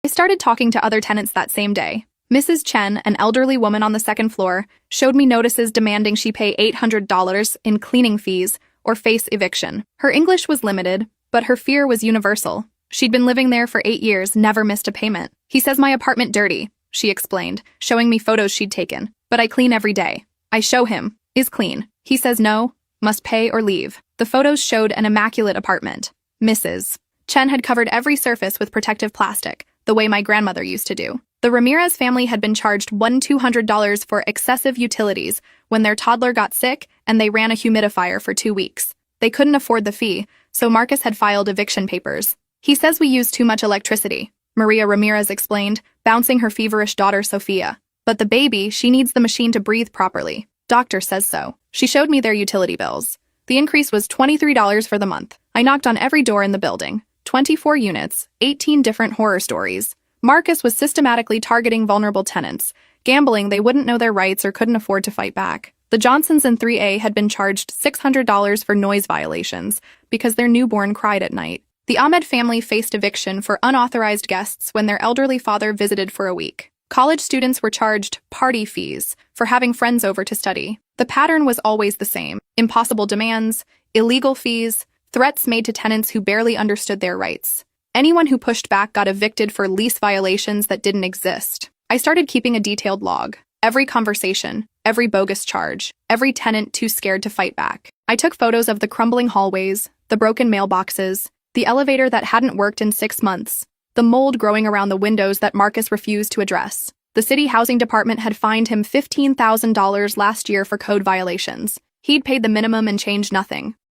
I started talking to other tenants that same day. Mrs. Chen, an elderly woman on the second floor, showed me notices demanding she pay $800 in cleaning fees or face eviction. Her English was limited, but her fear was universal. She'd been living there for 8 years, never missed a payment. He says my apartment dirty, she explained, showing me photos she'd taken. But I clean every day. I show him, is clean. He says no, must pay or leave. The photos showed an immaculate apartment. Mrs. Chen had covered every surface with protective plastic, the way my grandmother used to do. The Ramirez family had been charged $200 for excessive utilities when their toddler got sick and they ran a humidifier for 2 weeks. They couldn't afford the fee, so Marcus had filed eviction papers. He says we use too much electricity, Maria Ramirez explained, bouncing her feverish daughter Sophia. But the baby, she needs the machine to breathe properly. Doctor says so. She showed me their utility bills. The increase was $23 for the month. I knocked on every door in the building. 24 units, 18 different horror stories. Marcus was systematically targeting vulnerable tenants, gambling they wouldn't know their rights or couldn't afford to fight back. The Johnsons in 3A had been charged $600 for noise violations because their newborn cried at night. The Ahmed family faced eviction for unauthorized guests when their elderly father visited for a week. College students were charged party fees for having friends over to study. The pattern was always the same: impossible demands, illegal fees, threats made to tenants who barely understood their rights. Anyone who pushed back got evicted for lease violations that didn't exist. I started keeping a detailed log. Every conversation, every bogus charge, every tenant too scared to fight back. I took photos of the crumbling hallways, the broken mailboxes, the elevator that hadn't worked in 6 months, the mold growing around the windows that Marcus refused to address. The city housing department had fined him $15,000 last year for code violations. He'd paid the minimum and changed nothing.